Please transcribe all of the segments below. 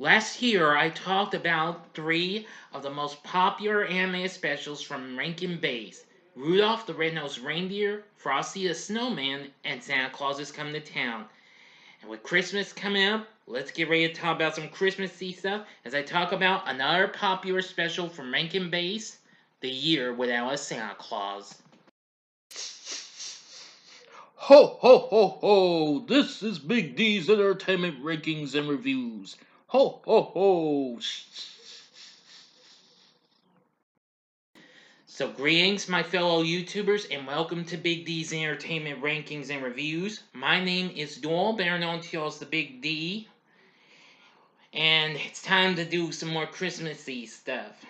Last year, I talked about three of the most popular anime specials from Rankin Base: Rudolph the Red-Nosed Reindeer, Frosty the Snowman, and Santa Claus is Coming to Town. And with Christmas coming up, let's get ready to talk about some Christmassy stuff as I talk about another popular special from Rankin Base: The Year Without a Santa Claus. Ho ho ho ho! This is Big D's Entertainment Rankings and Reviews. Ho ho ho! So, greetings, my fellow YouTubers, and welcome to Big D's Entertainment Rankings and Reviews. My name is Doyle, better known to you as the Big D, and it's time to do some more Christmassy stuff.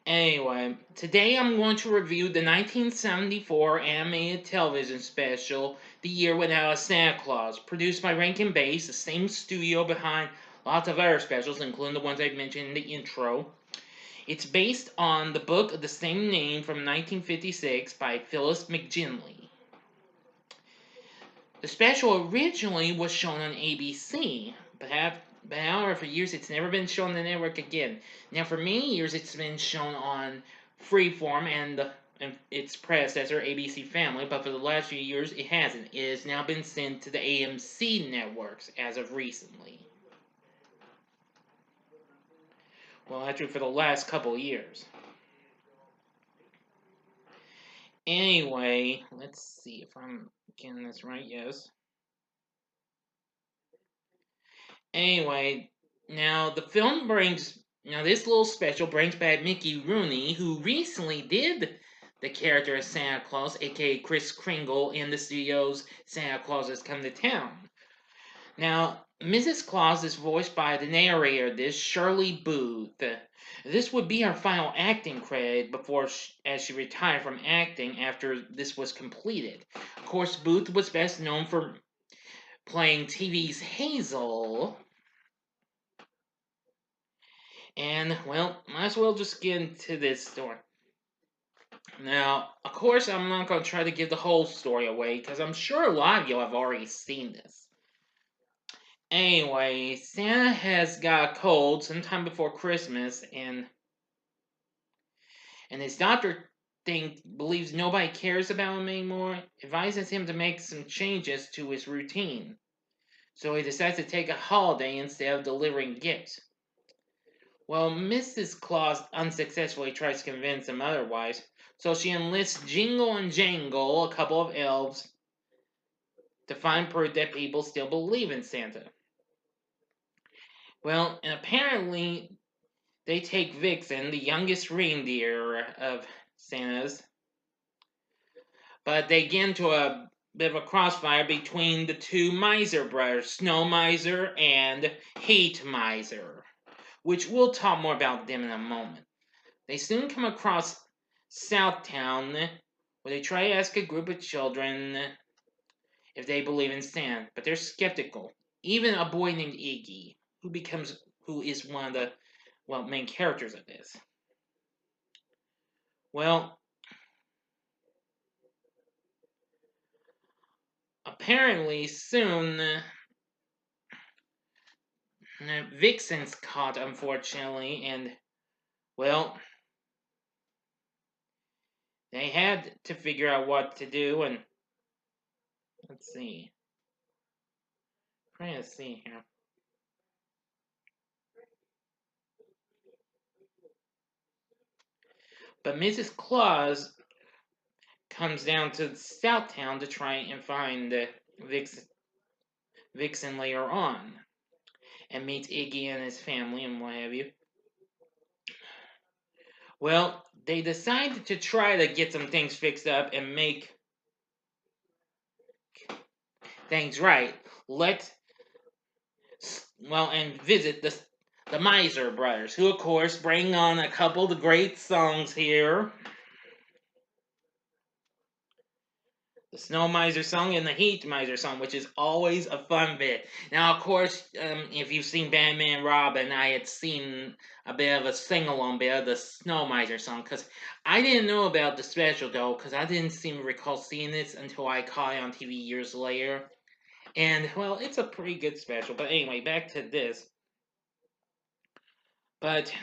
Anyway, today I'm going to review the 1974 animated television special, The Year Without a Santa Claus, produced by Rankin Bass, the same studio behind lots of other specials, including the ones I mentioned in the intro. It's based on the book of the same name from 1956 by Phyllis McGinley. The special originally was shown on ABC, but however, for years it's never been shown on the network again. Now, for many years it's been shown on Freeform and its predecessor, ABC Family, but for the last few years it hasn't. It has now been sent to the AMC networks as of recently. Well, actually, for the last couple years. Anyway, let's see if I'm getting this right. Yes. Anyway, now this little special brings back Mickey Rooney, who recently did the character of Santa Claus, aka Kris Kringle, in the studio's Santa Claus Has Come to Town. Now, Mrs. Claus is voiced by the narrator of this, Shirley Booth. This would be her final acting credit as she retired from acting after this was completed. Of course, Booth was best known for playing TV's Hazel. And, well, might as well just get into this story. Now, of course, I'm not going to try to give the whole story away, because I'm sure a lot of you have already seen this. Anyway, Santa has got a cold sometime before Christmas, and his doctor believes nobody cares about him anymore, advises him to make some changes to his routine. So he decides to take a holiday instead of delivering gifts. Well, Mrs. Claus unsuccessfully tries to convince him otherwise, so she enlists Jingle and Jangle, a couple of elves, to find proof that people still believe in Santa. Well, and apparently they take Vixen, the youngest reindeer of Santa's, but they get into a bit of a crossfire between the two Miser brothers, Snow Miser and Heat Miser, which we'll talk more about them in a moment. They soon come across Southtown, where they try to ask a group of children if they believe in Santa, but they're skeptical. Even a boy named Iggy, who is one of the main characters of this. Well, apparently soon Vixen's caught, unfortunately, and well, they had to figure out what to do, and let's see. Trying to see here. But Mrs. Claus comes down to Southtown to try and find Vixen later on, and meets Iggy and his family and what have you. Well, they decided to try to get some things fixed up and make things right. And visit the Miser brothers, who of course bring on a couple of the great songs here. The Snow Miser song and the Heat Miser song, which is always a fun bit. Now, of course, if you've seen Batman and Robin, I had seen a bit of a sing-along bit of the Snow Miser song, because I didn't know about the special, though, because I didn't seem to recall seeing this until I caught it on TV years later. And, well, it's a pretty good special. But anyway, back to this. But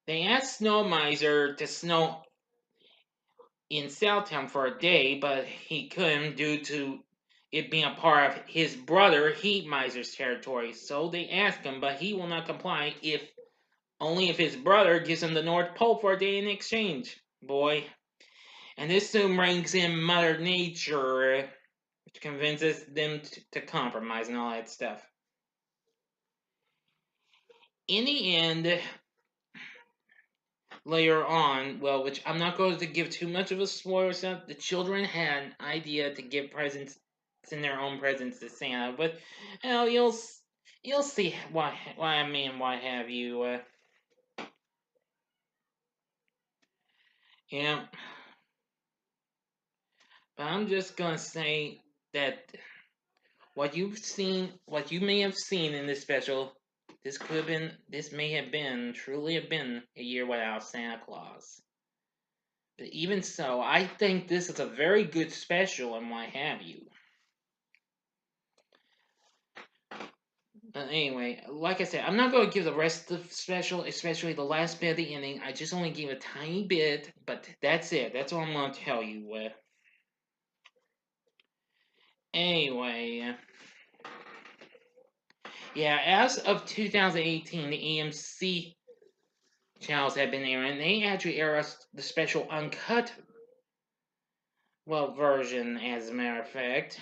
they asked Snow Miser to snow in Southtown for a day, but he couldn't due to it being a part of his brother Heat Miser's territory. So they asked him, but he will not comply if only if his brother gives him the North Pole for a day in exchange. Boy. And this soon brings in Mother Nature, which convinces them to compromise and all that stuff. In the end, later on, well, which I'm not going to give too much of a spoiler stuff, the children had an idea to give presents in their own presents to Santa, but you'll see why I mean why have you. Yeah, but I'm just gonna say that what you may have seen in this special, this may have been, truly have been a year without Santa Claus. But even so, I think this is a very good special and what have you. But anyway, like I said, I'm not going to give the rest of the special, especially the last bit of the ending. I just only gave a tiny bit, but that's it. That's all I'm going to tell you. Anyway, yeah, as of 2018, the AMC channels have been airing. They actually air us the special uncut, well, version, as a matter of fact.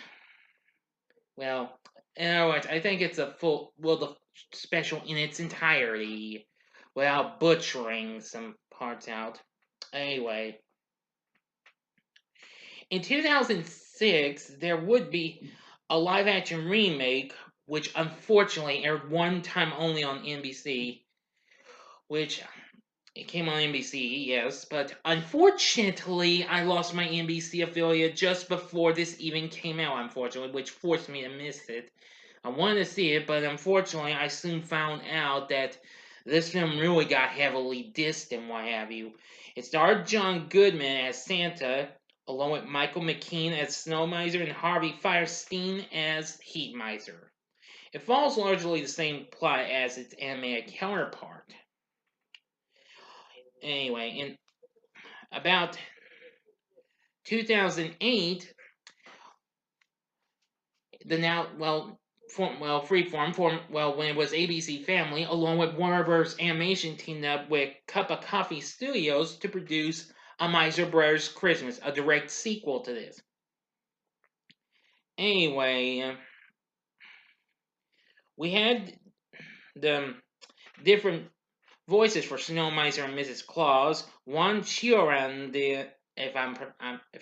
Well, in other words, I think it's a full, well, the special in its entirety, without butchering some parts out. Anyway, in 2006, there would be a live action remake, which unfortunately aired one time only on NBC, which it came on NBC, yes, but unfortunately, I lost my NBC affiliate just before this even came out, unfortunately, which forced me to miss it. I wanted to see it, but unfortunately, I soon found out that this film really got heavily dissed and what have you. It starred John Goodman as Santa, along with Michael McKean as Snow Miser and Harvey Fierstein as Heat Miser. It follows largely the same plot as its animated counterpart. Anyway, in about 2008, the now Freeform when it was ABC Family, along with Warner Bros. Animation, teamed up with Cup of Coffee Studios to produce A Miser Brothers Christmas, a direct sequel to this. Anyway, we had the different voices for Snow Miser and Mrs. Claus. Juan Chioran, if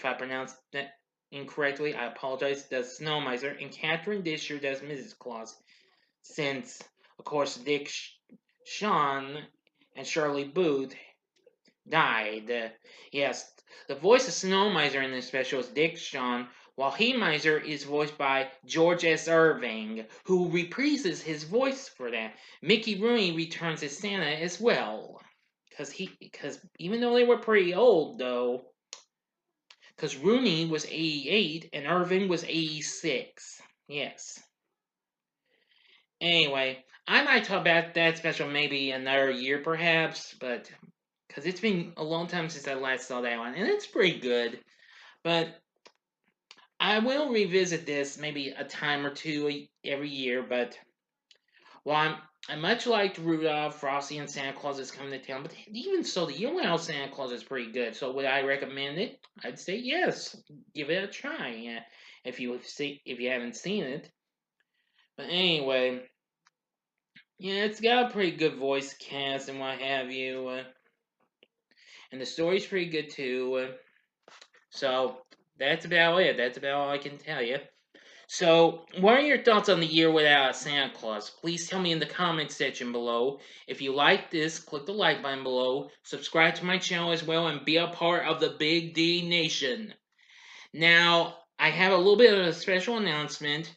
I pronounced that incorrectly, I apologize, does Snow Miser, and Catherine Disher does Mrs. Claus. Since, of course, Dick Shawn and Shirley Booth died. Yes, the voice of Snow Miser in this special is Dick Shawn, while Heat Miser is voiced by George S. Irving, who reprises his voice for that. Mickey Rooney returns as Santa as well. Because even though they were pretty old, though, because Rooney was 88 and Irving was 86. Yes. Anyway, I might talk about that special maybe another year perhaps, but because it's been a long time since I last saw that one, and it's pretty good. But I will revisit this maybe a time or two every year. But while I much liked Rudolph, Frosty, and Santa Claus is coming to town, but even so, the Year Without Santa Claus is pretty good. So would I recommend it? I'd say yes, give it a try if you haven't seen it. But anyway. Yeah, it's got a pretty good voice cast and what have you. And the story's pretty good too. So that's about it. That's about all I can tell you. So, what are your thoughts on the year without Santa Claus? Please tell me in the comments section below. If you like this, click the like button below, subscribe to my channel as well, and be a part of the Big D Nation. Now, I have a little bit of a special announcement.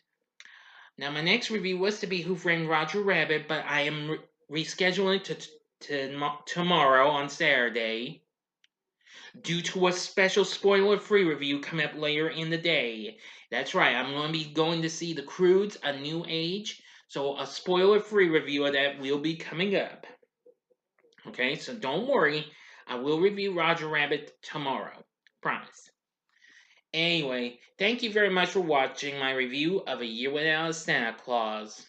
Now, my next review was to be Who Framed Roger Rabbit, but I am rescheduling it to tomorrow on Saturday due to a special spoiler-free review coming up later in the day. That's right, I'm going to be going to see The Croods: A New Age. So a spoiler-free review of that will be coming up. Okay, so don't worry. I will review Roger Rabbit tomorrow. Promise. Anyway, thank you very much for watching my review of A Year Without a Santa Claus.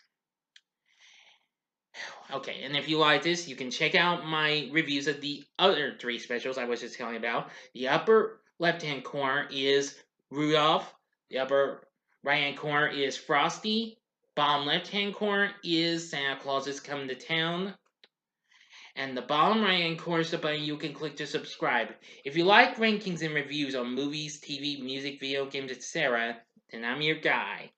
Okay, and if you like this, you can check out my reviews of the other 3 specials I was just telling you about. The upper left-hand corner is Rudolph. The upper right-hand corner is Frosty. Bottom left-hand corner is Santa Claus is Coming to Town. And the bottom right-hand corner is the button you can click to subscribe. If you like rankings and reviews on movies, TV, music, video games, etc., then I'm your guy.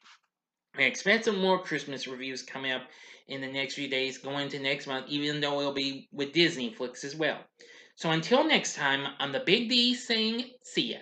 I expect some more Christmas reviews coming up in the next few days, going into next month, even though it'll be with Disney Flicks as well. So until next time, I'm the Big D saying see ya.